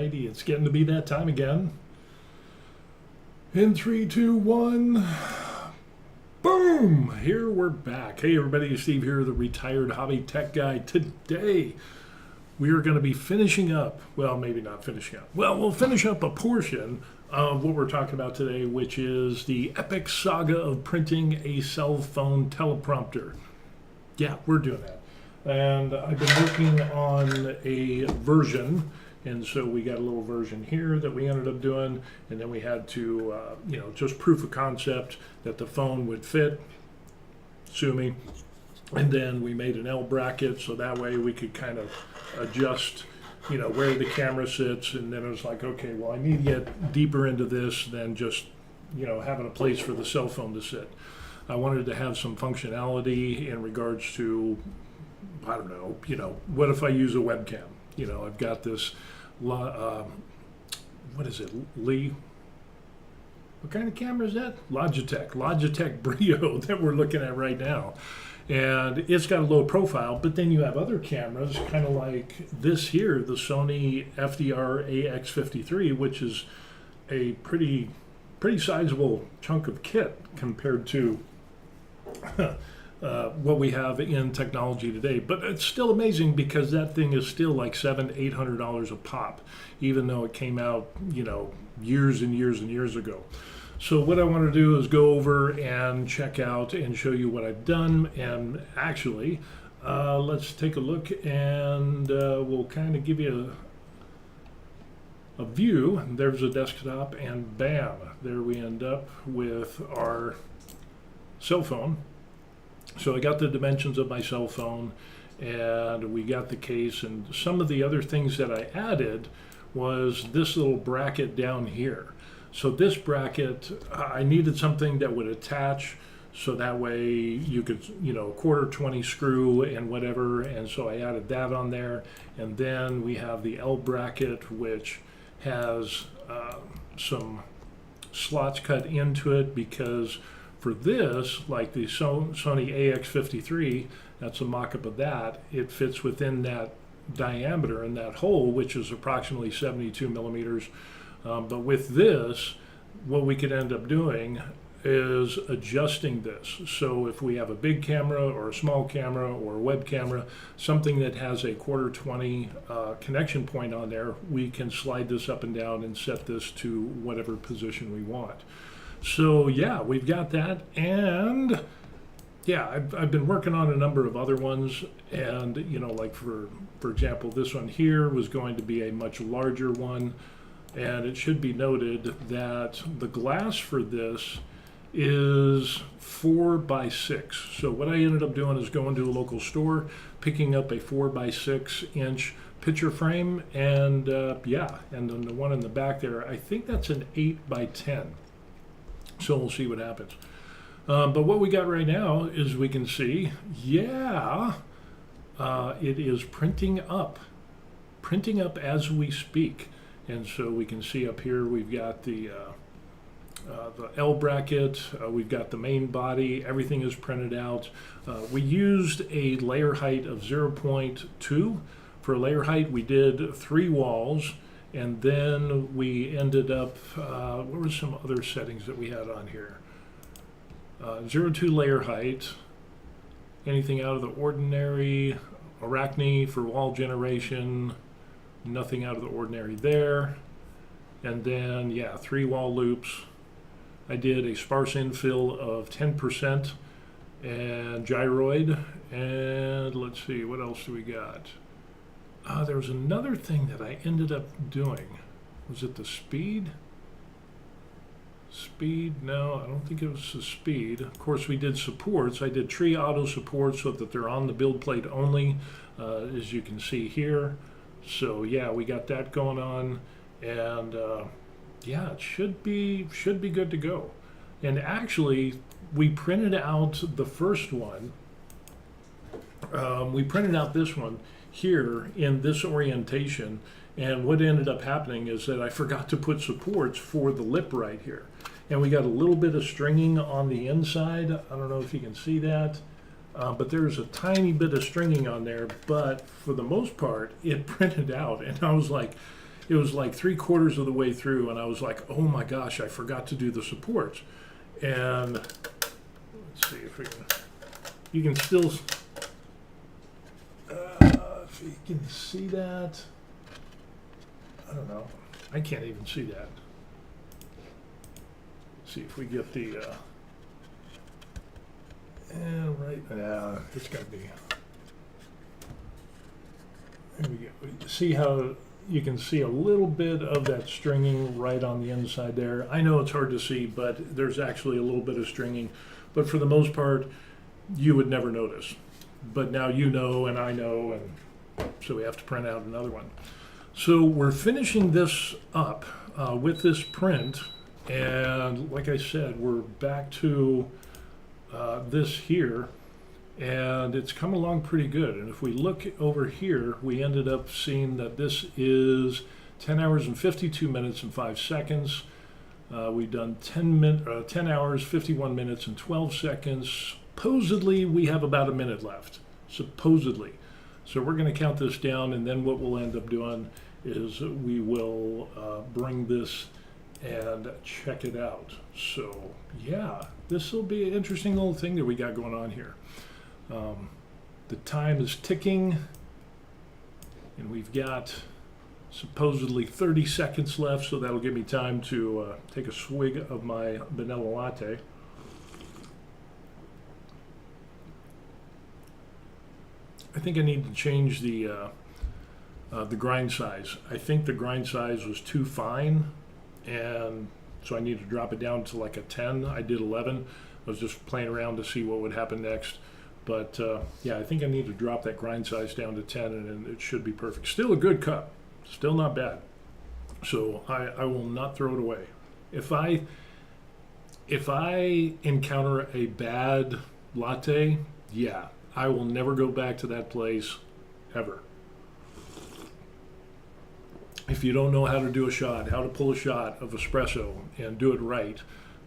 Alrighty, it's getting to be that time again. In 3, 2, 1. Boom! Here we're back. Hey everybody, Steve here, the retired hobby tech guy. Today we are going to be finishing up, well, maybe not finishing up. Well, we'll finish up a portion of what we're talking about today, which is the epic saga of printing a cell phone teleprompter. Yeah, we're doing that. And I've been working on a version, and so we got a little version here that we ended up doing, and then we had to, just proof of concept that the phone would fit, sue me, and then we made an L bracket so that way we could kind of adjust, where the camera sits, and then it was like, okay, well, I need to get deeper into this than just, having a place for the cell phone to sit. I wanted to have some functionality in regards to, I don't know, what if I use a webcam? I've got this, what is it, Lee? What kind of camera is that? Logitech Brio that we're looking at right now. And it's got a low profile, but then you have other cameras, kind of like this here, the Sony FDR AX53, which is a pretty sizable chunk of kit compared to what we have in technology today. But it's still amazing because that thing is still like $700-800 a pop, even though it came out, years and years and years ago. So what I want to do is go over and check out and show you what I've done. And actually, let's take a look, and we'll kind of give you a view. There's a desktop, and bam, there we end up with our cell phone. So I got the dimensions of my cell phone, and we got the case, and some of the other things that I added was this little bracket down here. So this bracket, I needed something that would attach so that way you could, quarter 20 screw and whatever, and so I added that on there. And then we have the L bracket, which has some slots cut into it, because for this, like the Sony AX53, that's a mock-up of that, it fits within that diameter in that hole, which is approximately 72 millimeters. But with this, what we could end up doing is adjusting this. So if we have a big camera or a small camera or a web camera, something that has a quarter 20 connection point on there, we can slide this up and down and set this to whatever position we want. So yeah, we've got that. And yeah, I've been working on a number of other ones, and like for example, this one here was going to be a much larger one. And it should be noted that the glass for this is 4x6. So what I ended up doing is going to a local store, picking up a 4x6 inch picture frame, and and then the one in the back there, I think that's an 8x10. So we'll see what happens. But what we got right now is we can see, it is printing up as we speak. And so we can see up here we've got the L bracket, we've got the main body, everything is printed out. We used a layer height of 0.2. For layer height, we did 3 walls, and then we ended up, what were some other settings that we had on here? 0.2 layer height, anything out of the ordinary, Arachne for wall generation, nothing out of the ordinary there. And then 3 wall loops. I did a sparse infill of 10% and gyroid. And let's see, what else do we got? There was another thing that I ended up doing. Was it the speed? No, I don't think it was the speed. Of course, we did supports. I did tree auto supports so that they're on the build plate only, as you can see here. So yeah, we got that going on, and it should be good to go. And actually, we printed out the first one. We printed out this one here in this orientation, and what ended up happening is that I forgot to put supports for the lip right here, and we got a little bit of stringing on the inside. I don't know if you can see that. But there's a tiny bit of stringing on there, but for the most part, it printed out, and I was like, it was like 3/4 of the way through, and I was like, oh my gosh, I forgot to do the supports. And let's see if we can, you can still, if you can see that, I don't know, I can't even see that. See if we get the, right, it's gotta be, there we go. See how you can see a little bit of that stringing right on the inside there. I know it's hard to see, but there's actually a little bit of stringing, but for the most part, you would never notice. But now you know, and I know, and so we have to print out another one. So we're finishing this up with this print, and like I said, we're back to this here, and it's come along pretty good. And if we look over here, we ended up seeing that this is 10 hours and 52 minutes and 5 seconds. We've done 10 hours, 51 minutes and 12 seconds. Supposedly, we have about a minute left, supposedly. So we're going to count this down, and then what we'll end up doing is we will bring this and check it out. So yeah, this will be an interesting little thing that we got going on here. The time is ticking, and we've got supposedly 30 seconds left, so that'll give me time to take a swig of my vanilla latte. I think I need to change the grind size. I think the grind size was too fine, and so I need to drop it down to like a 10. I did 11. I was just playing around to see what would happen next. But yeah, I think I need to drop that grind size down to 10, and it should be perfect. Still a good cup. Still not bad. So I will not throw it away. If I encounter a bad latte, yeah, I will never go back to that place ever. If you don't know how to do a shot, how to pull a shot of espresso and do it right,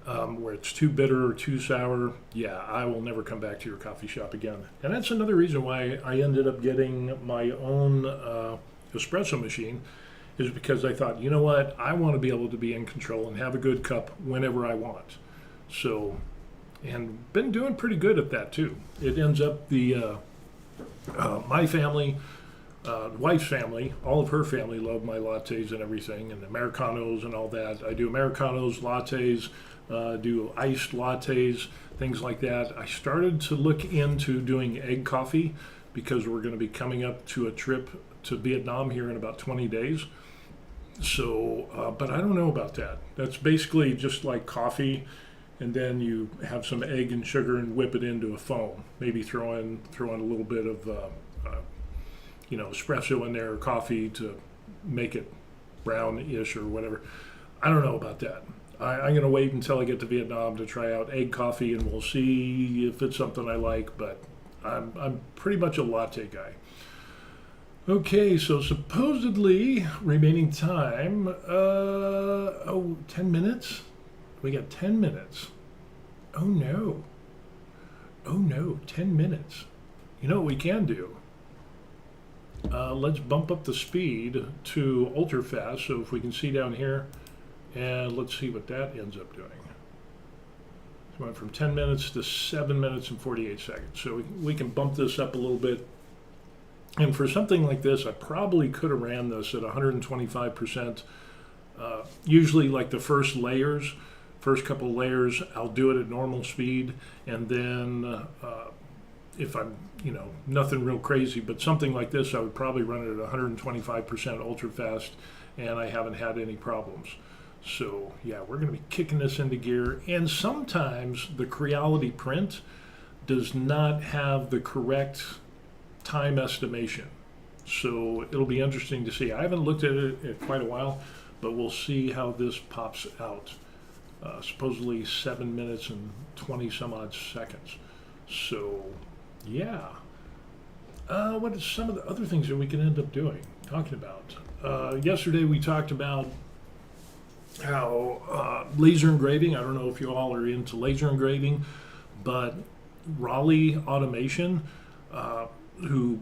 where it's too bitter or too sour, yeah, I will never come back to your coffee shop again. And that's another reason why I ended up getting my own espresso machine, is because I thought, you know what, I want to be able to be in control and have a good cup whenever I want. So, and been doing pretty good at that too. It ends up my family, wife's family, all of her family love my lattes and everything, and Americanos and all that. I do Americanos, lattes, do iced lattes, things like that. I started to look into doing egg coffee because we're going to be coming up to a trip to Vietnam here in about 20 days. So, but I don't know about that. That's basically just like coffee, and then you have some egg and sugar and whip it into a foam. Maybe throw in a little bit of espresso in there or coffee to make it brown-ish or whatever. I don't know about that. I'm going to wait until I get to Vietnam to try out egg coffee, and we'll see if it's something I like, but I'm pretty much a latte guy. Okay, so supposedly remaining time, 10 minutes? We got 10 minutes. Oh no, 10 minutes. You know what we can do? Let's bump up the speed to ultra fast, so if we can see down here, and let's see what that ends up doing. It went from 10 minutes to 7 minutes and 48 seconds. So we can bump this up a little bit. And for something like this, I probably could have ran this at 125%. Usually like the first couple layers, I'll do it at normal speed. And then if I'm, nothing real crazy, but something like this, I would probably run it at 125% ultra fast, and I haven't had any problems. So yeah, we're going to be kicking this into gear. And sometimes the Creality print does not have the correct time estimation. So it'll be interesting to see. I haven't looked at it in quite a while, but we'll see how this pops out. Supposedly 7 minutes and 20 some odd seconds. So yeah. What are some of the other things that we can end up talking about? Yesterday we talked about how laser engraving, I don't know if you all are into laser engraving, but Raleigh Automation, who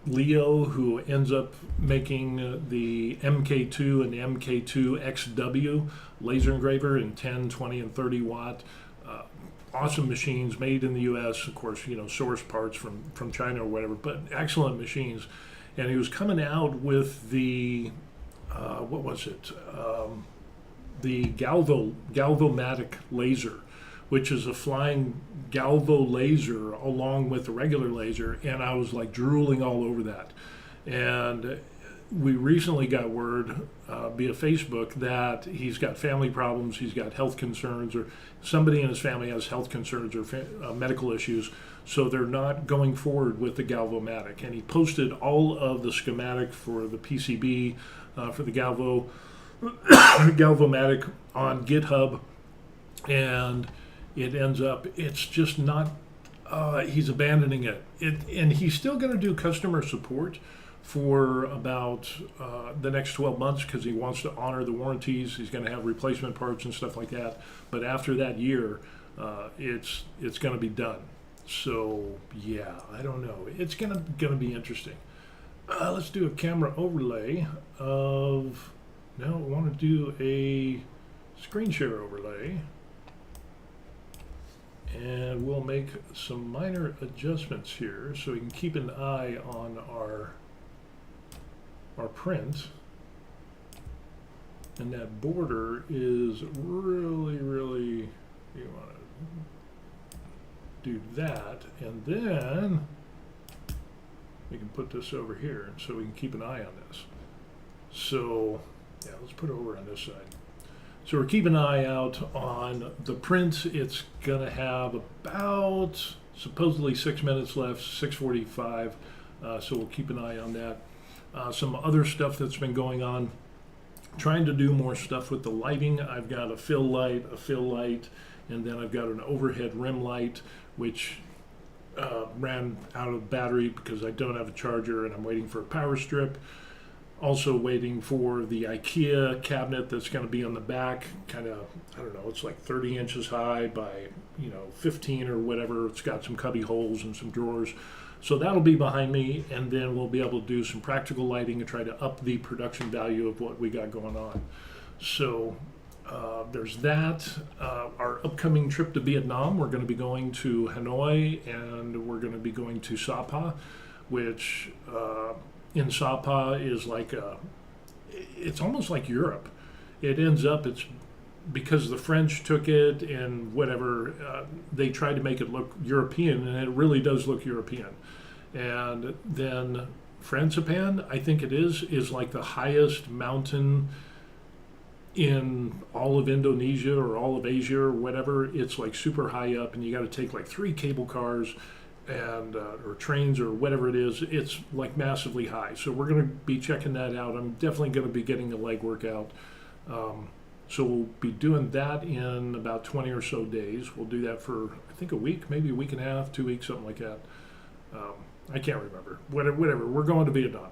Leo, who ends up making the MK2 and the MK2 XW laser engraver in 10, 20, and 30 watt. Awesome machines made in the U.S., of course, source parts from China or whatever, but excellent machines. And he was coming out with the, what was it? The galvomatic laser, which is a flying galvo laser along with the regular laser, and I was like drooling all over that. And we recently got word via Facebook that he's got family problems, he's got health concerns, or somebody in his family has health concerns or medical issues, so they're not going forward with the galvomatic. And he posted all of the schematic for the PCB for the galvomatic on GitHub, and it ends up, it's just not, he's abandoning it. And he's still going to do customer support for about the next 12 months because he wants to honor the warranties. He's going to have replacement parts and stuff like that. But after that year, it's going to be done. So yeah, I don't know. It's going to be interesting. Let's do a camera overlay of, now I want to do a screen share overlay. And we'll make some minor adjustments here so we can keep an eye on our print. And that border is really, you want to do that. And then we can put this over here so we can keep an eye on this. So yeah, let's put it over on this side. So we're keeping an eye out on the print. It's going to have about supposedly 6 minutes left, 6:45. So we'll keep an eye on that. Some other stuff that's been going on, trying to do more stuff with the lighting. I've got a fill light, and then I've got an overhead rim light, which ran out of battery because I don't have a charger and I'm waiting for a power strip. Also waiting for the IKEA cabinet that's going to be on the back, kind of, I don't know, it's like 30 inches high by, 15 or whatever. It's got some cubby holes and some drawers. So that'll be behind me, and then we'll be able to do some practical lighting and try to up the production value of what we got going on. So there's that. Our upcoming trip to Vietnam, we're going to be going to Hanoi, and we're going to be going to Sapa, which... in Sapa is like it's almost like Europe. It ends up, it's because the French took it and whatever, they tried to make it look European, and it really does look European. And then Franzipan, I think it is like the highest mountain in all of Indonesia or all of Asia or whatever. It's like super high up, and you got to take like 3 cable cars and or trains or whatever it is. It's like massively high, so we're going to be checking that out. I'm definitely going to be getting a leg workout, so we'll be doing that in about 20 or so days. We'll do that for I think a week, maybe a week and a half, 2 weeks, something like that. I can't remember. Whatever, we're going to Vietnam,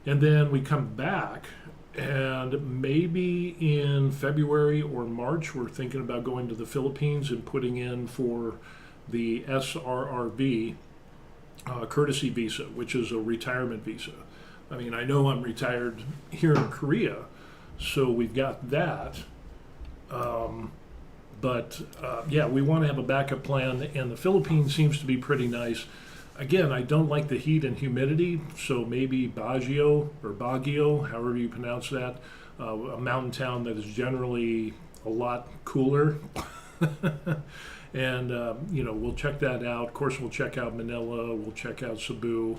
and then we come back, and maybe in February or March we're thinking about going to the Philippines and putting in for the SRRV courtesy visa, which is a retirement visa. I mean, I know I'm retired here in Korea, so we've got that. But yeah, we want to have a backup plan, and the Philippines seems to be pretty nice. Again, I don't like the heat and humidity, so maybe Baguio, however you pronounce that, a mountain town that is generally a lot cooler. And, we'll check that out. Of course, we'll check out Manila, we'll check out Cebu,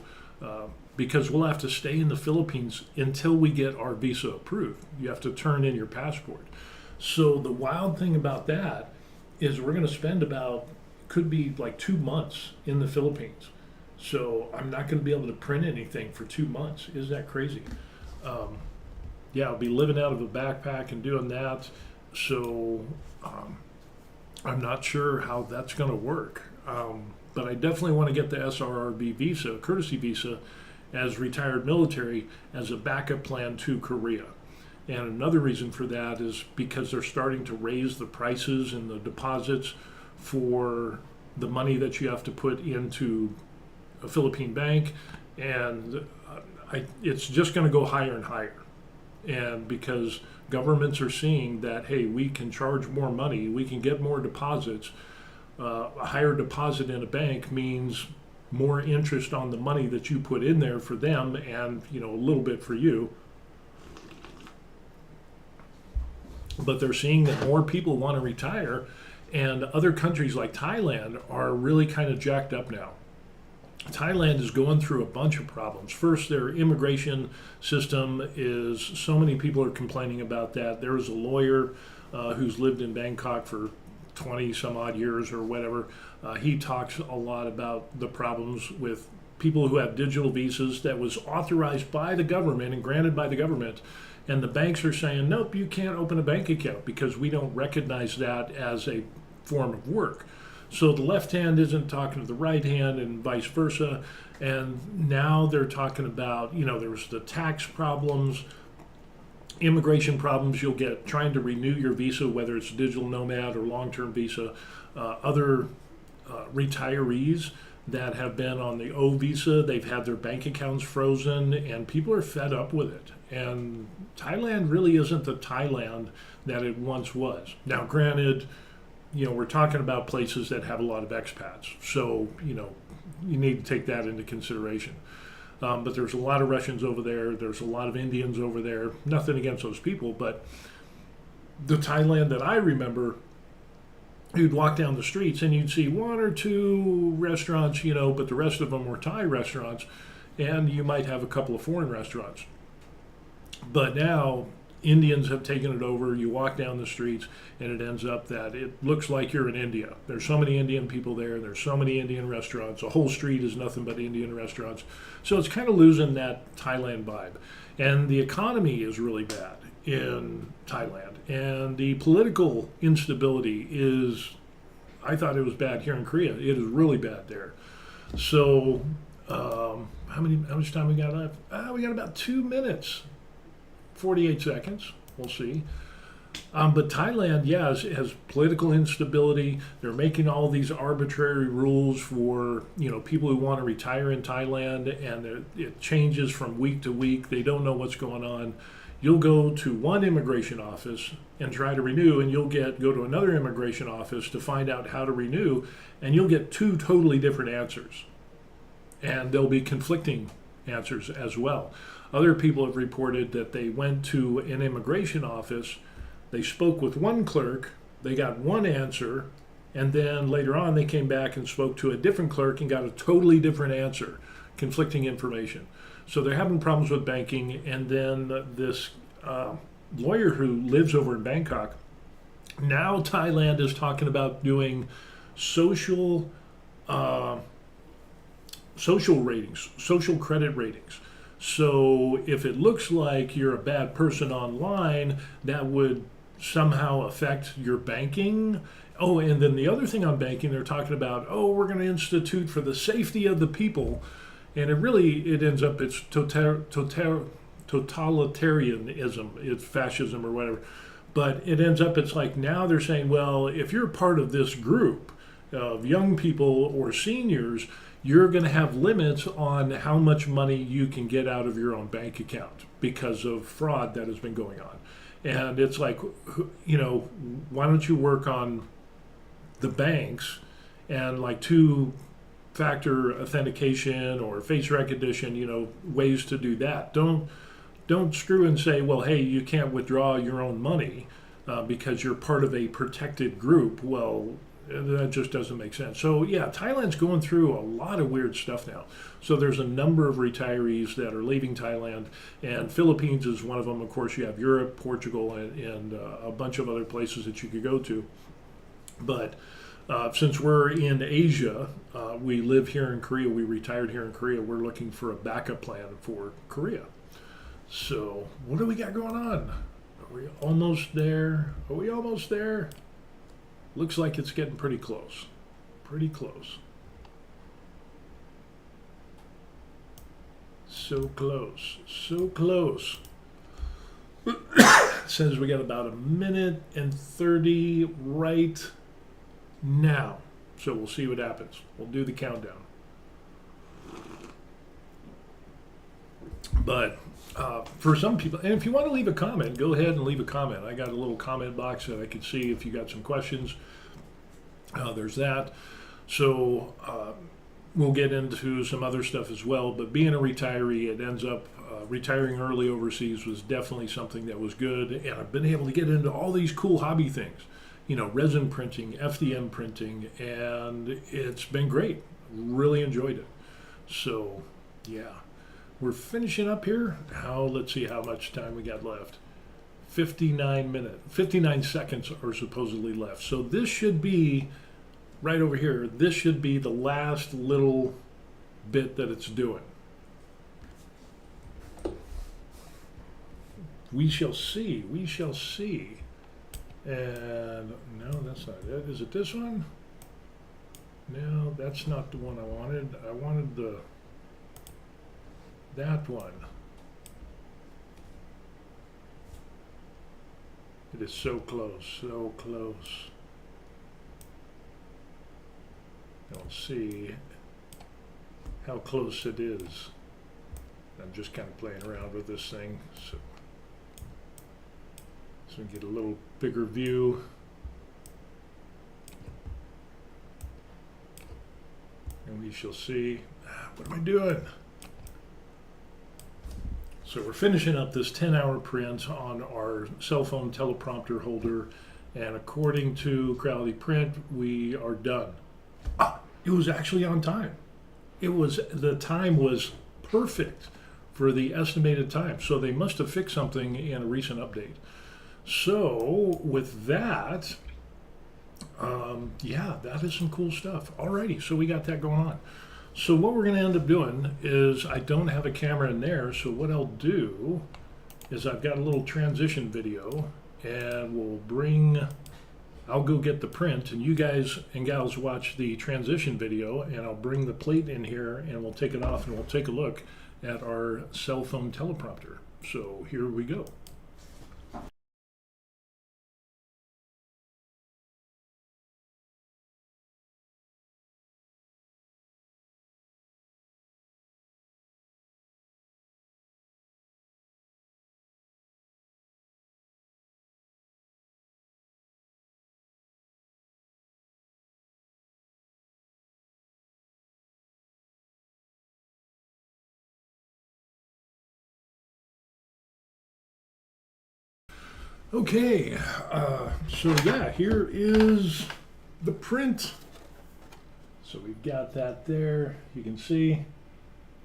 because we'll have to stay in the Philippines until we get our visa approved. You have to turn in your passport. So the wild thing about that is we're going to spend could be like 2 months in the Philippines. So I'm not going to be able to print anything for 2 months. Isn't that crazy? Yeah, I'll be living out of a backpack and doing that. So... I'm not sure how that's going to work, but I definitely want to get the SRRB visa, courtesy visa, as retired military as a backup plan to Korea. And another reason for that is because they're starting to raise the prices and the deposits for the money that you have to put into a Philippine bank, And it's just going to go higher and higher. And because governments are seeing that, hey, we can charge more money, we can get more deposits. A higher deposit in a bank means more interest on the money that you put in there for them, and a little bit for you. But they're seeing that more people want to retire, and other countries like Thailand are really kind of jacked up now. Thailand is going through a bunch of problems. First, their immigration system is, so many people are complaining about that. There was a lawyer who's lived in Bangkok for 20 some odd years or whatever. He talks a lot about the problems with people who have digital visas that was authorized by the government and granted by the government. And the banks are saying, nope, you can't open a bank account because we don't recognize that as a form of work. So the left hand isn't talking to the right hand and vice versa. And now they're talking about, there was the tax problems, immigration problems you'll get trying to renew your visa, whether it's digital nomad or long-term visa. Other retirees that have been on the O visa, they've had their bank accounts frozen, and people are fed up with it. And Thailand really isn't the Thailand that it once was. Now, granted, we're talking about places that have a lot of expats, so you need to take that into consideration. But there's a lot of Russians over there. There's a lot of Indians over there. Nothing against those people, but the Thailand that I remember, you'd walk down the streets and you'd see one or two restaurants, but the rest of them were Thai restaurants, and you might have a couple of foreign restaurants. But now Indians have taken it over. You walk down the streets and it ends up that it looks like you're in India. There's so many Indian people there. There's so many Indian restaurants. The whole street is nothing but Indian restaurants. So it's kind of losing that Thailand vibe. And the economy is really bad in Thailand. And the political instability is, I thought it was bad here in Korea. It is really bad there. So how much time we got left? We got about 2 minutes. 48 seconds. We'll see. But Thailand, has political instability. They're making all these arbitrary rules for people who want to retire in Thailand, and it changes from week to week. They don't know what's going on. You'll go to one immigration office and try to renew, and you'll go to another immigration office to find out how to renew, and you'll get two totally different answers. And there'll be conflicting answers as well. Other people have reported that they went to an immigration office, they spoke with one clerk, they got one answer, and then later on they came back and spoke to a different clerk and got a totally different answer, conflicting information. So they're having problems with banking, and then this lawyer who lives over in Bangkok, now Thailand is talking about doing social ratings, social credit ratings. So if it looks like you're a bad person online, that would somehow affect your banking. Oh, and then the other thing on banking, they're talking about, we're going to institute for the safety of the people. And it ends up, it's totalitarianism, it's fascism or whatever. But it ends up, it's like now they're saying, well, if you're part of this group of young people or seniors, you're going to have limits on how much money you can get out of your own bank account because of fraud that has been going on. And it's like, why don't you work on the banks and like two-factor authentication or face recognition, ways to do that. Don't screw and say, well, hey, you can't withdraw your own money because you're part of a protected group. Well, that just doesn't make sense. So Thailand's going through a lot of weird stuff now. So there's a number of retirees that are leaving Thailand, and Philippines is one of them. Of course, you have Europe, Portugal, and a bunch of other places that you could go to. But since we're in Asia, we live here in Korea, we retired here in Korea, we're looking for a backup plan for Korea. So what do we got going on? Are we almost there? Are we almost there? Looks like it's getting pretty close. Pretty close. So close. So close. Says we got about 1:30 right now. So we'll see what happens. We'll do the countdown. But for some people, and if you want to leave a comment, go ahead and leave a comment. I got a little comment box that I could see if you got some questions. There's that. So we'll get into some other stuff as well. But being a retiree, it ends up retiring early overseas was definitely something that was good. And I've been able to get into all these cool hobby things, you know, resin printing, FDM printing, and it's been great. Really enjoyed it. So, yeah. We're finishing up here. Let's see how much time we got left. 59 seconds are supposedly left. So this should be, right over here, this should be the last little bit that it's doing. We shall see, we shall see. And no, that's not it. Is it this one? No, that's not the one I wanted. I wanted that one. It is so close, so close. I'll see how close it is. I'm just kind of playing around with this thing, so we get a little bigger view. And we shall see. What am I doing? So we're finishing up this 10-hour print on our cell phone teleprompter holder, and according to Quality Print, we are done. It was actually on time. The time was perfect for the estimated time. So they must have fixed something in a recent update. So with that, yeah, that is some cool stuff. Alrighty, so we got that going on. So what we're going to end up doing is, I don't have a camera in there, so what I'll do is I've got a little transition video, and I'll go get the print, and you guys and gals watch the transition video, and I'll bring the plate in here, and we'll take it off, and we'll take a look at our cell phone teleprompter. So here we go. Okay, so yeah, here is the print. So we've got that there. You can see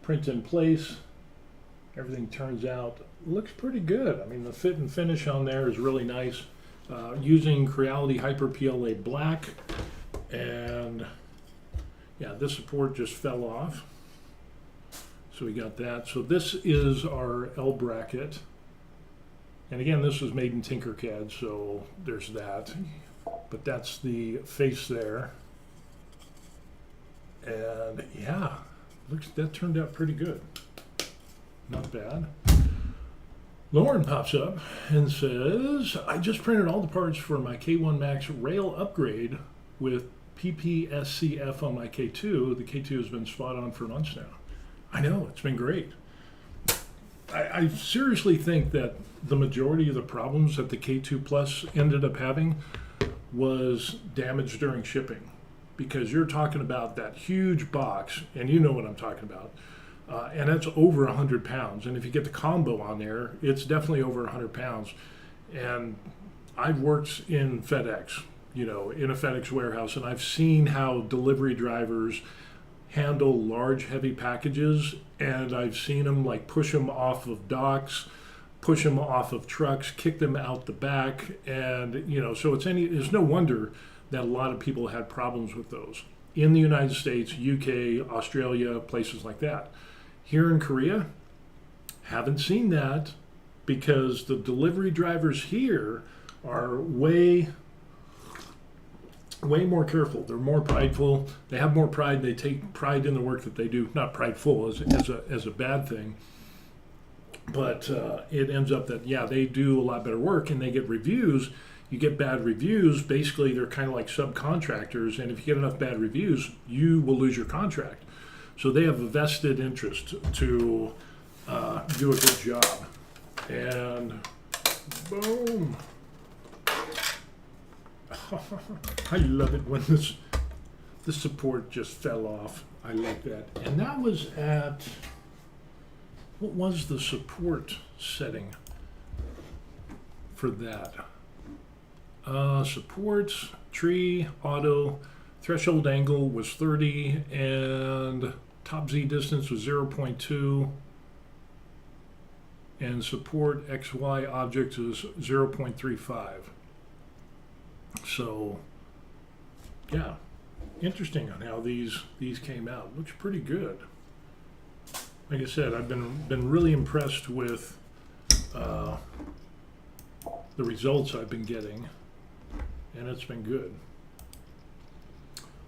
print in place. Everything turns out, looks pretty good. I mean, the fit and finish on there is really nice. Using Creality Hyper PLA Black, and yeah, this support just fell off. So we got that. So this is our L bracket. And again, this was made in Tinkercad, so there's that. But that's the face there. And yeah, that turned out pretty good. Not bad. Lauren pops up and says, I just printed all the parts for my K1 Max rail upgrade with PPSCF on my K2. The K2 has been spot on for months now. I know, it's been great. I seriously think that the majority of the problems that the K2 Plus ended up having was damage during shipping, because you're talking about that huge box, and you know what I'm talking about, and that's over 100 pounds. And if you get the combo on there, it's definitely over 100 pounds. And I've worked in FedEx, in a FedEx warehouse, and I've seen how delivery drivers handle large, heavy packages, and I've seen them like push them off of docks, push them off of trucks, kick them out the back, and so it's no wonder that a lot of people had problems with those in the United States, UK, Australia, places like that. Here in Korea, haven't seen that, because the delivery drivers here are way more careful. They're more prideful. They have more pride. They take pride in the work that they do. Not prideful as a bad thing, but it ends up that, yeah, they do a lot better work, and they get reviews. You get bad reviews. Basically, they're kind of like subcontractors, and if you get enough bad reviews, you will lose your contract. So they have a vested interest to do a good job. And boom. I love it when the support just fell off. I like that. And that was at, what was the support setting for that? Supports, tree, auto, threshold angle was 30, and top Z distance was 0.2, and support XY objects is 0.35. So, yeah, interesting on how these came out. Looks pretty good. Like I said, I've been really impressed with the results I've been getting, and it's been good.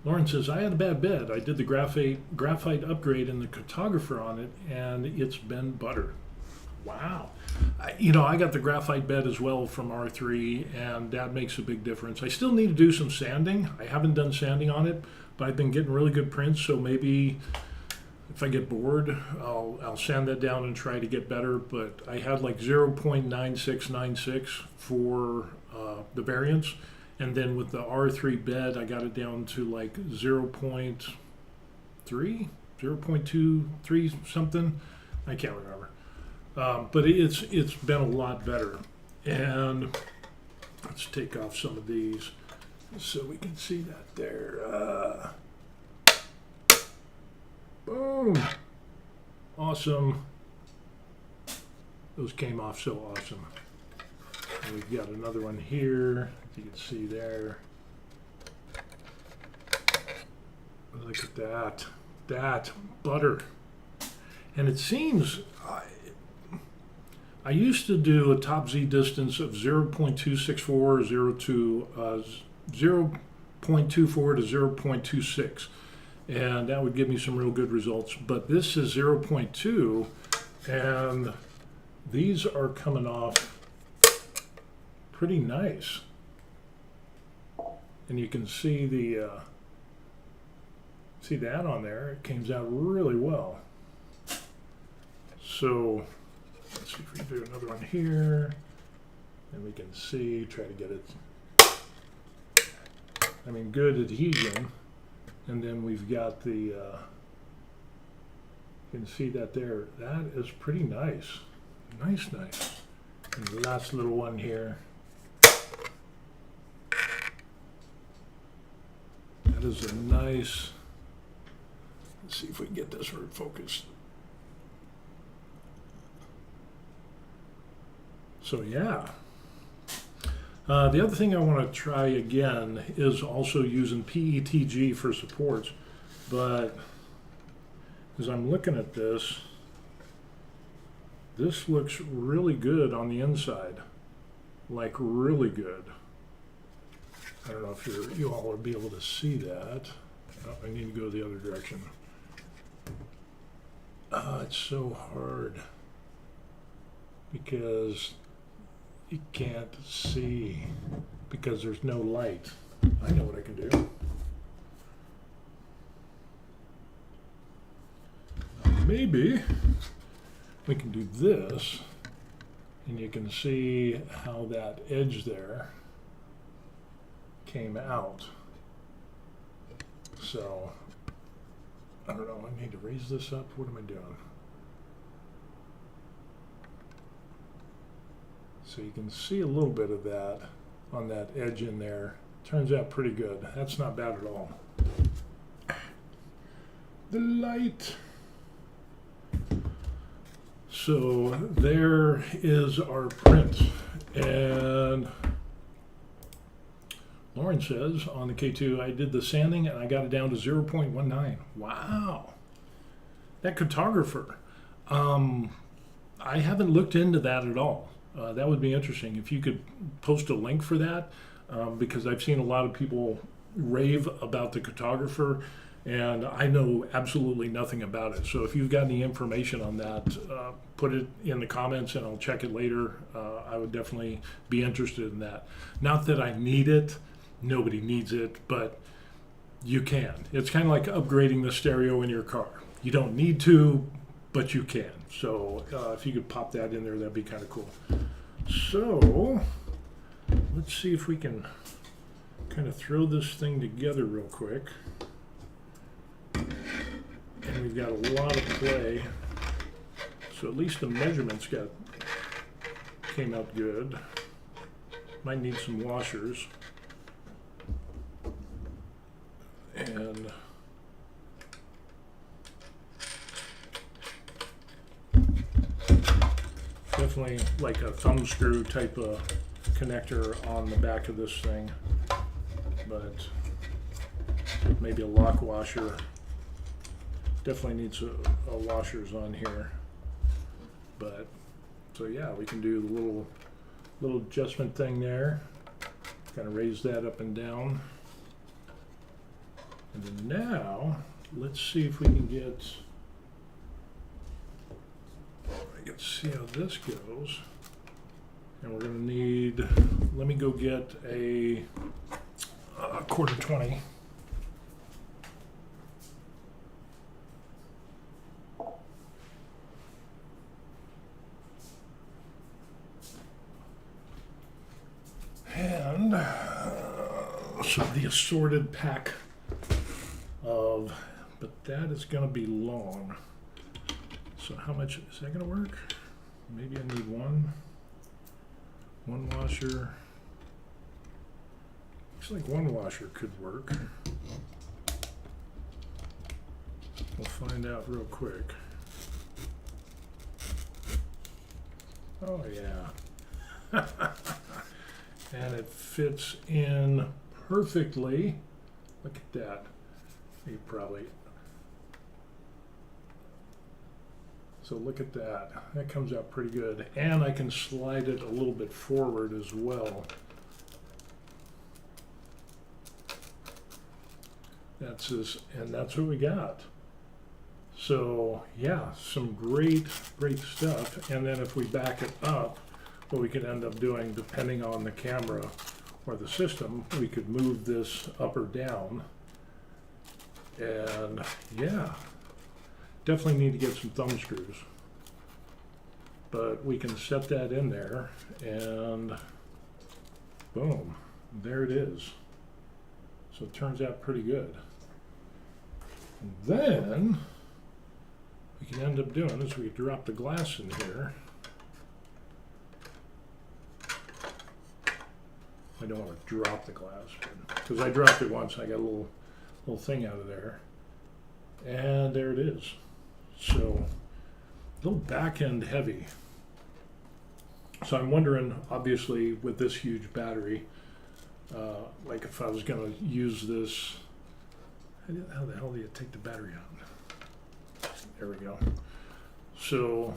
Lauren says, I had a bad bed. I did the graphite upgrade and the cartographer on it, and it's been butter. Wow. I got the graphite bed as well from R3, and that makes a big difference. I still need to do some sanding. I haven't done sanding on it, but I've been getting really good prints, so maybe if I get bored, I'll sand that down and try to get better. But I had like 0.9696 for the variance, and then with the R3 bed, I got it down to like 0.3, 0.23 something. I can't remember. But it's been a lot better. And let's take off some of these so we can see that there. Boom. Awesome. Those came off so awesome. And we've got another one here, you can see there. Look at that. That butter. And it seems, I used to do a top Z distance of 0.264 to 0.24 to 0.26, and that would give me some real good results. But this is 0.2, and these are coming off pretty nice. And you can see see that on there. It came out really well. So let's see if we can do another one here, and we can see, try to get it, good adhesion. And then we've got the, you can see that there. That is pretty nice. Nice. And the last little one here. That is a nice, let's see if we can get this word focused. So yeah. The other thing I want to try again is also using PETG for supports, but as I'm looking at this looks really good on the inside, like really good. I don't know if you all will be able to see that. Oh, I need to go the other direction. It's so hard because you can't see because there's no light. I know what I can do. Maybe we can do this, and you can see how that edge there came out. So, I don't know, I need to raise this up. What am I doing? So you can see a little bit of that on that edge in there. Turns out pretty good. That's not bad at all. The light. So there is our print. And Lauren says on the K2, I did the sanding and I got it down to 0.19. Wow. That cartographer. I haven't looked into that at all. That would be interesting if you could post a link for that, because I've seen a lot of people rave about the cartographer, and I know absolutely nothing about it. So if you've got any information on that, put it in the comments and I'll check it later. I would definitely be interested in that. Not that I need it, nobody needs it, but you can. It's kind of like upgrading the stereo in your car. You don't need to, but you can. So if you could pop that in there, that'd be kind of cool. So let's see if we can kind of throw this thing together real quick. And we've got a lot of play. So at least the measurements came out good. Might need some washers. And definitely like a thumb screw type of connector on the back of this thing, but maybe a lock washer. Definitely needs a washers on here. But so yeah, we can do the little adjustment thing there. Kind of raise that up and down. And then now, let's see if we can see how this goes. And we're gonna need, let me go get a quarter 20. And so the assorted pack of, but that is going to be long. So how much is that going to work? Maybe I need one washer. Looks like one washer could work. We'll find out real quick. Oh yeah. And it fits in perfectly. Look at that. You probably. So look at that. That comes out pretty good. And I can slide it a little bit forward as well. That's this, and that's what we got. So yeah, some great stuff. And then if we back it up, what we could end up doing, depending on the camera or the system, we could move this up or down. And yeah, definitely need to get some thumb screws. But we can set that in there and boom, there it is. So it turns out pretty good. And then we can end up doing is we drop the glass in here. I don't want to drop the glass, because I dropped it once. I got a little thing out of there, and there it is. So a little back end heavy. So I'm wondering, obviously, with this huge battery, like if I was going to use this, how the hell do you take the battery out? There we go. So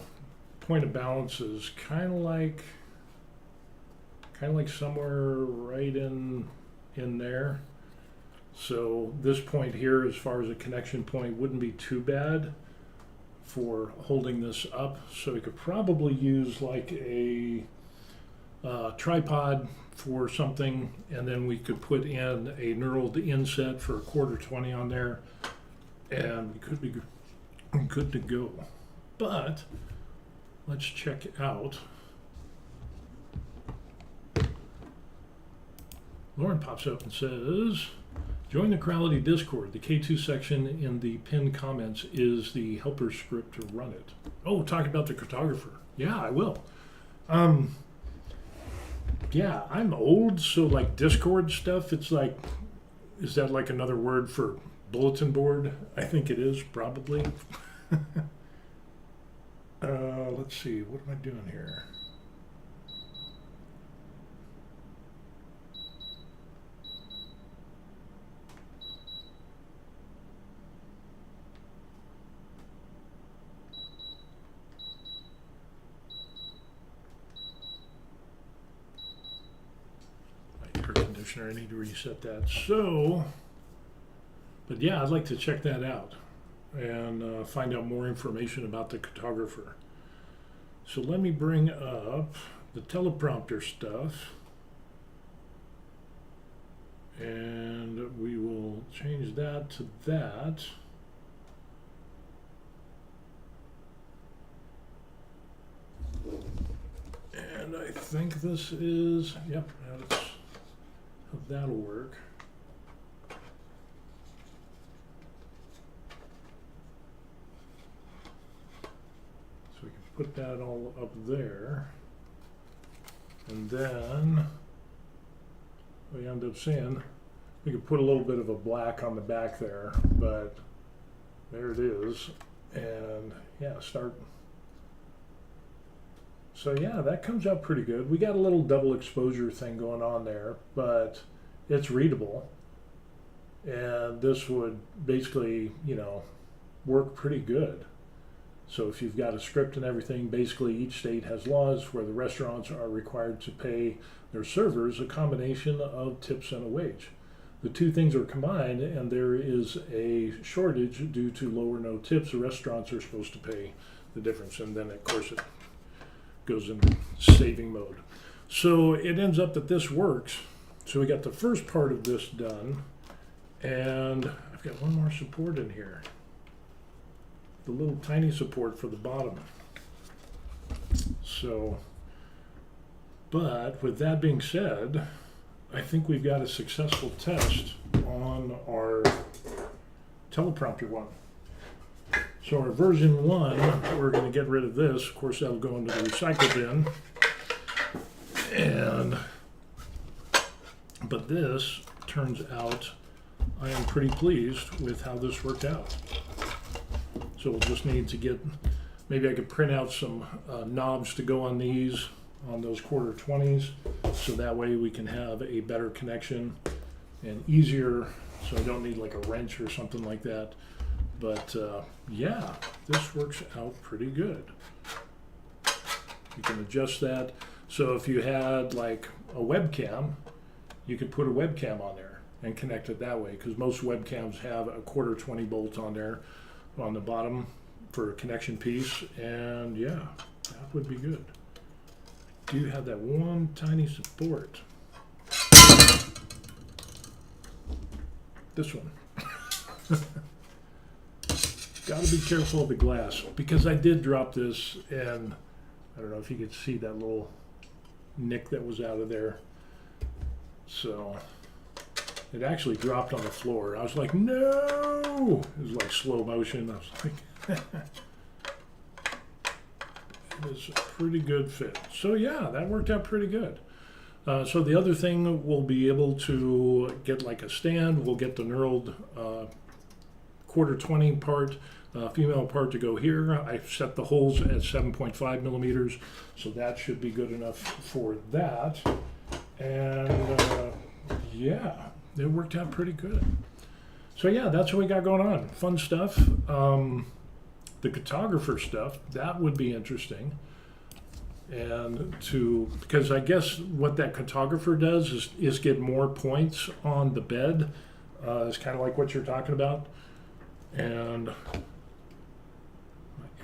point of balance is kind of like somewhere right in there. So this point here, as far as a connection point, wouldn't be too bad for holding this up. So we could probably use like a tripod for something, and then we could put in a knurled inset for a quarter 20 on there, and we could be good to go. But let's check out. Lauren pops up and says, join the Crowlity Discord. The K2 section in the pinned comments is the helper script to run it. Oh, talk about the cartographer. Yeah, I will. Yeah, I'm old, so like Discord stuff, it's like, is that like another word for bulletin board? I think it is, probably. Let's see, what am I doing here? I need to reset that. So, but yeah, I'd like to check that out and find out more information about the cartographer. So let me bring up the teleprompter stuff, and we will change that to that. And I think this is, yep, that'll work. So we can put that all up there. And then we end up seeing, we could put a little bit of a black on the back there, but there it is. And yeah, start. So yeah, that comes out pretty good. We got a little double exposure thing going on there, but it's readable. And this would basically, you know, work pretty good. So if you've got a script and everything, basically each state has laws where the restaurants are required to pay their servers a combination of tips and a wage. The two things are combined, and there is a shortage due to low or no tips. The restaurants are supposed to pay the difference, and then of course it goes into saving mode. So it ends up that this works. So we got the first part of this done, and I've got one more support in here. The little tiny support for the bottom. So, but with that being said, I think we've got a successful test on our teleprompter one. So our version 1, we're going to get rid of this. Of course, that'll go into the recycle bin. But this turns out, I am pretty pleased with how this worked out. So we'll just need to get, maybe I could print out some knobs to go on these, on those 1/4-20s, so that way we can have a better connection and easier, so I don't need like a wrench or something like that. But yeah, this works out pretty good. You can adjust that. So if you had like a webcam, you could put a webcam on there and connect it that way, because most webcams have a 1/4-20 bolt on there on the bottom for a connection piece, and yeah, that would be good. Do you have that one tiny support? This one. Got to be careful of the glass, because I did drop this, and I don't know if you could see that little nick that was out of there. So it actually dropped on the floor. I was like, no! It was like slow motion. I was like, it was a pretty good fit. So yeah, that worked out pretty good. So the other thing, we'll be able to get like a stand. We'll get the knurled 1/4-20 part, female part to go here. I set the holes at 7.5 millimeters, so that should be good enough for that. And yeah, it worked out pretty good. So yeah, that's what we got going on. Fun stuff. The cartographer stuff, that would be interesting. And because I guess what that cartographer does is get more points on the bed. It's kind of like what you're talking about. And my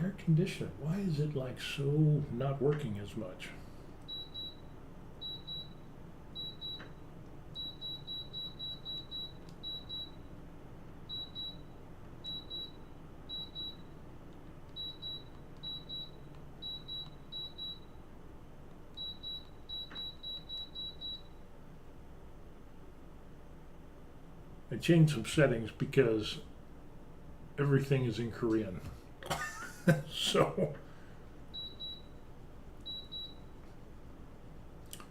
air conditioner, why is it like so not working as much? I changed some settings because everything is in Korean. So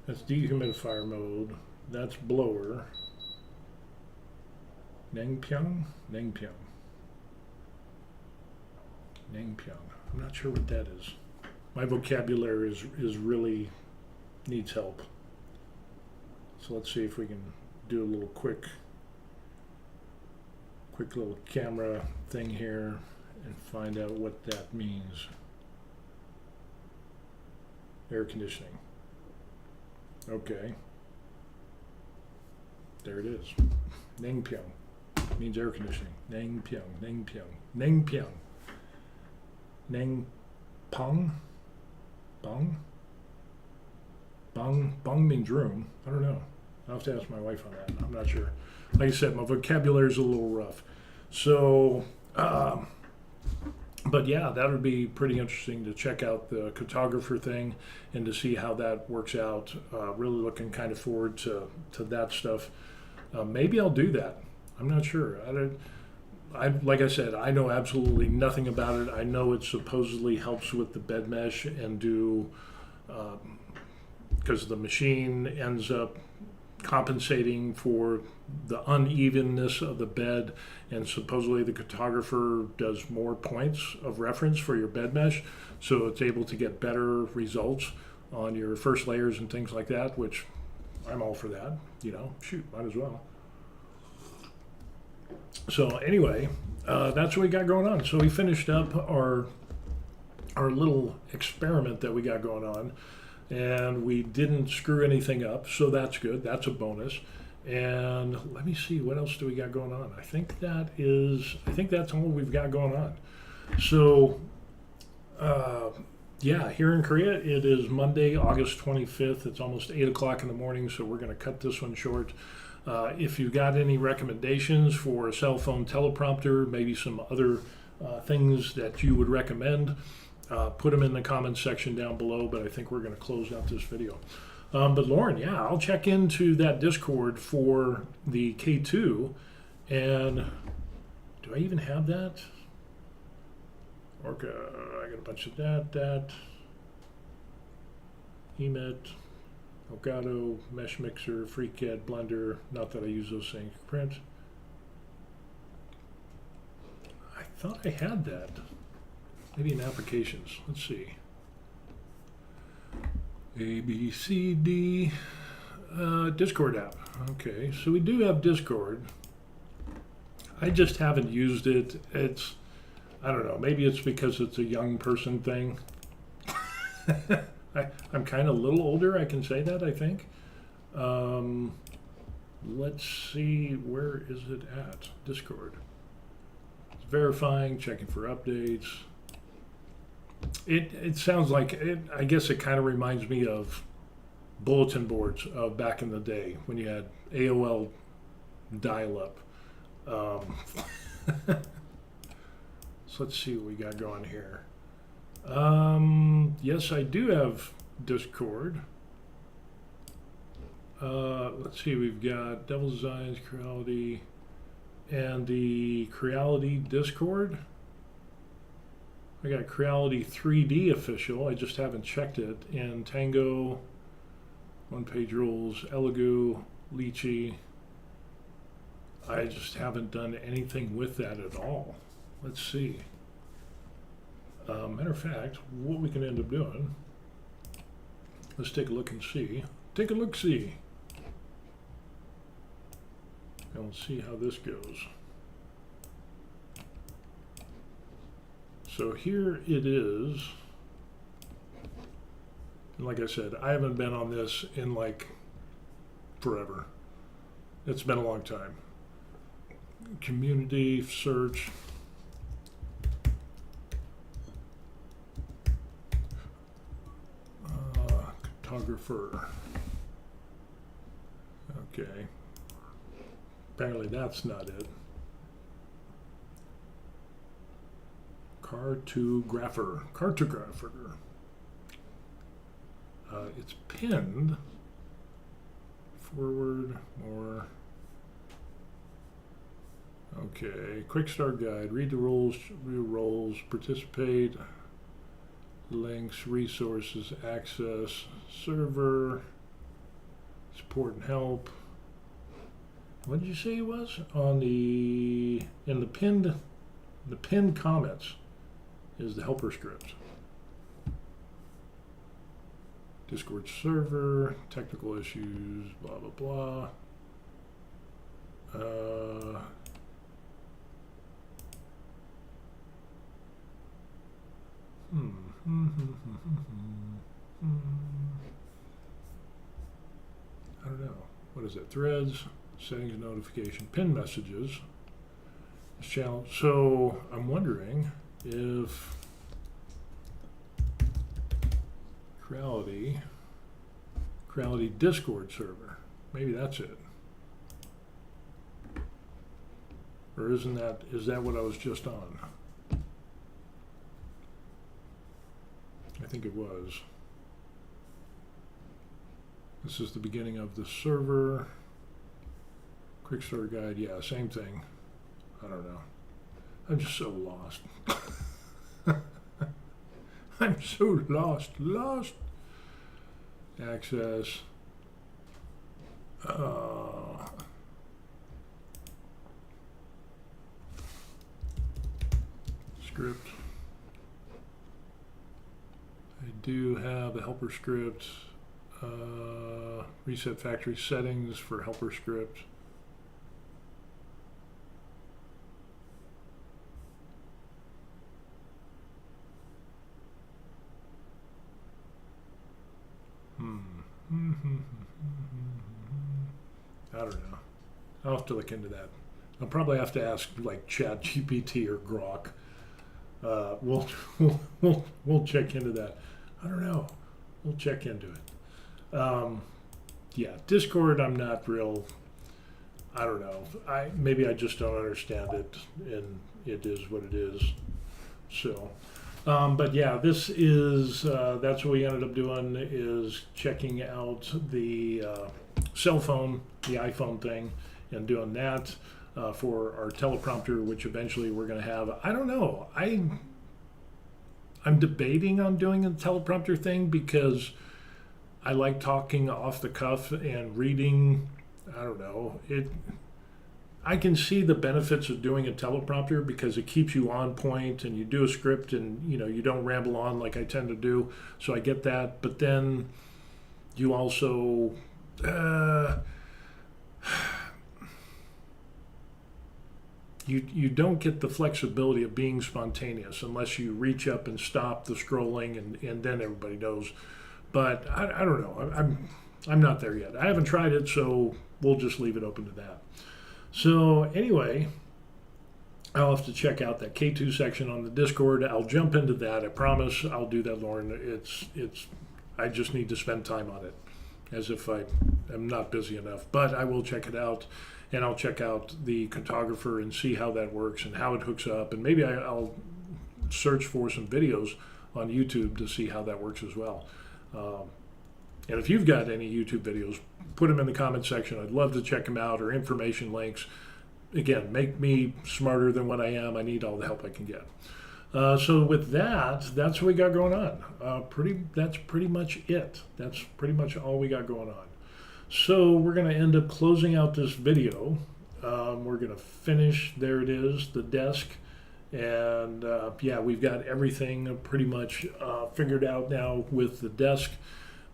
that's dehumidifier mode. That's blower. Nangpyeong? Nangpyeong. Nangpyeong. I'm not sure what that is. My vocabulary is really needs help. So let's see if we can do a little quick little camera thing here and find out what that means. Air conditioning. Okay. There it is. Nangpyeong means air conditioning. Nangpyeong, Nangpyeong, Nangpyeong. Nangpong? Bong? Bong means room. I don't know. I'll have to ask my wife on that. I'm not sure. Like I said, my vocabulary is a little rough. So, But yeah, that would be pretty interesting to check out the cartographer thing and to see how that works out. Really looking kind of forward to that stuff. Maybe I'll do that. I'm not sure. Like I said, I know absolutely nothing about it. I know it supposedly helps with the bed mesh and do, because the machine ends up compensating for the unevenness of the bed, and supposedly the cartographer does more points of reference for your bed mesh, so it's able to get better results on your first layers and things like that, which I'm all for that. Shoot, might as well. So anyway, that's what we got going on. So we finished up our little experiment that we got going on, and we didn't screw anything up, so that's good. That's a bonus. And let me see, what else do we got going on? I think that's all we've got going on. So yeah, here in Korea, it is Monday, August 25th. It's almost 8 o'clock in the morning, so we're going to cut this one short. If you've got any recommendations for a cell phone teleprompter, maybe some other things that you would recommend, put them in the comments section down below, but I think we're going to close out this video. But Lauren, yeah, I'll check into that Discord for the K2, and do I even have that? Orca, I got a bunch of that, Emet, Elgato, Mesh Mixer, FreeCAD, Blender, not that I use those things, print. I thought I had that. Maybe in applications, let's see. A, B, C, D, Discord app. Okay, so we do have Discord. I just haven't used it. I don't know, maybe it's because it's a young person thing. I'm kind of a little older, I can say that, I think. Let's see, where is it at? Discord. It's verifying, checking for updates. It sounds like, I guess it kind of reminds me of bulletin boards of back in the day when you had AOL dial-up. So let's see what we got going here. Yes, I do have Discord. Let's see, we've got Devil Designs, Creality, and the Creality Discord. I got Creality 3D official. I just haven't checked it. And Tango, One Page Rules, Elegoo, Lychee. I just haven't done anything with that at all. Let's see. Matter of fact, what we can end up doing, let's take a look and see. Take a look-see. And we'll see how this goes. So here it is. And like I said, I haven't been on this in like forever. It's been a long time. Community search. Photographer. Okay. Apparently that's not it. Cartographer. It's pinned. Forward, more. Okay. Quick start guide. Read the rules, participate. Links, resources, access, server, support and help. What did you say it was? On the pinned comments is the helper script. Discord server, technical issues, blah blah blah. I don't know. What is it? Threads, settings, notification, pin messages. This channel. So I'm wondering if Creality Discord server. Maybe that's it. Or is that what I was just on? think it was. This is the beginning of the server. Quick start guide, yeah, same thing. I don't know. I'm just so lost. I'm so lost. Access. Script. I do have a helper script. Reset factory settings for helper script. I don't know. I'll have to look into that. I'll probably have to ask like Chat GPT or Grok. We'll check into that. I don't know. We'll check into it. Yeah, Discord. I'm not real. I don't know. Maybe I just don't understand it, and it is what it is. So. But yeah, this is, that's what we ended up doing, is checking out the cell phone, the iPhone thing, and doing that for our teleprompter, which eventually we're going to have. I don't know. I'm debating on doing a teleprompter thing because I like talking off the cuff and reading. I don't know. I can see the benefits of doing a teleprompter because it keeps you on point and you do a script and you don't ramble on like I tend to do. So I get that, but then you also you don't get the flexibility of being spontaneous unless you reach up and stop the scrolling and then everybody knows. But I don't know. I'm not there yet. I haven't tried it, so we'll just leave it open to that. So anyway, I'll have to check out that K2 section on the Discord. I'll jump into that. I promise I'll do that, Lauren. I just need to spend time on it, as if I am not busy enough. But I will check it out, and I'll check out the cartographer and see how that works and how it hooks up. And maybe I'll search for some videos on YouTube to see how that works as well. And if you've got any YouTube videos, put them in the comment section. I'd love to check them out, or information links. Again, make me smarter than what I am. I need all the help I can get. So with that, that's what we got going on. That's pretty much it. That's pretty much all we got going on. So we're going to end up closing out this video. We're going to finish. There it is, the desk. And yeah, we've got everything pretty much figured out now with the desk.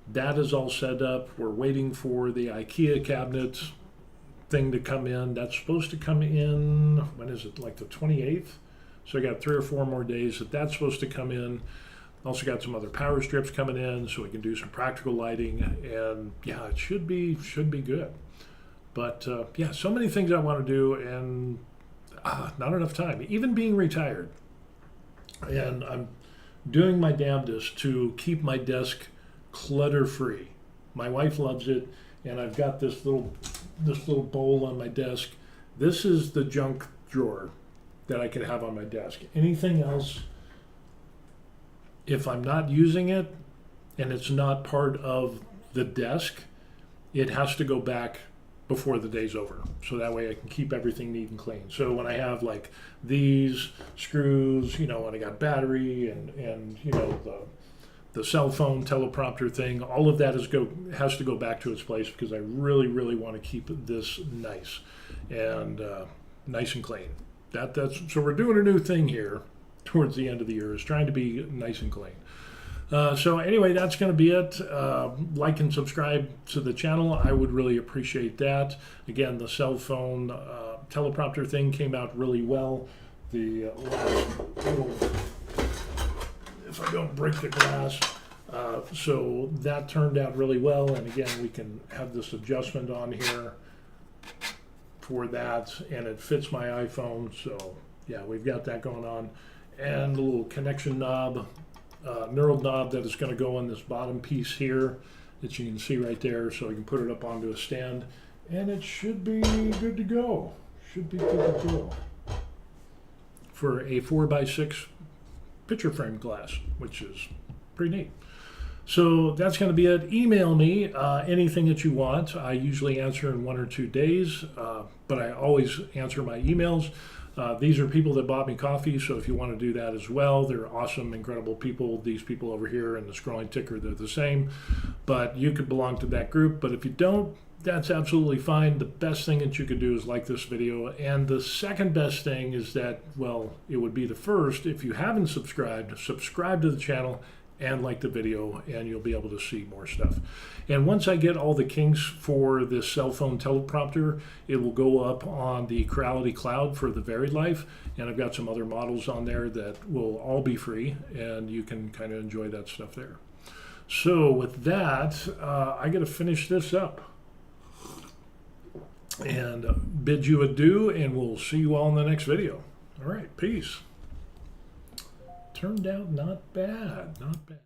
That is all set up. We're waiting for the IKEA cabinet thing to come in. That's supposed to come in, when is it, like the 28th? So I got 3 or 4 more days that's supposed to come in. Also got some other power strips coming in so we can do some practical lighting. And yeah, it should be good. But yeah, so many things I want to do and not enough time, even being retired. And I'm doing my damnedest to keep my desk clutter-free. My wife loves it, and I've got this little bowl on my desk. This is the junk drawer that I could have on my desk. Anything else, if I'm not using it and it's not part of the desk, it has to go back before the day's over. So that way I can keep everything neat and clean. So when I have like these screws, when I got battery and the cell phone teleprompter thing, all of that has to go back to its place because I really, really want to keep this nice and clean. So we're doing a new thing here towards the end of the year, is trying to be nice and clean. So anyway, that's going to be it. Like and subscribe to the channel. I would really appreciate that. Again, the cell phone teleprompter thing came out really well. The if I don't break the glass. So that turned out really well. And again, we can have this adjustment on here for that, and it fits my iPhone. So yeah, we've got that going on. And the little connection knob, knurled knob that is going to go in this bottom piece here that you can see right there, so I can put it up onto a stand, and it should be good to go. Should be good to go for a 4x6 picture frame glass, which is Pretty neat. So that's going to be it. Email me anything that you want. I usually answer in 1 or 2 days, but I always answer my emails. These are people that bought me coffee, so if you want to do that as well, they're awesome, incredible people. These people over here and the scrolling ticker, they're the same, but you could belong to that group. But if you don't, that's absolutely fine. The best thing that you could do is like this video. And the second best thing is that, well, it would be the first. If you haven't subscribed, subscribe to the channel and like the video, and you'll be able to see more stuff. And once I get all the kinks for this cell phone teleprompter, it will go up on the Creality Cloud for the Varied Life, and I've got some other models on there that will all be free, and you can kind of enjoy that stuff there. So with that, I got to finish this up and bid you adieu, and we'll see you all in the next video. All right, peace. Turned out not bad, not bad.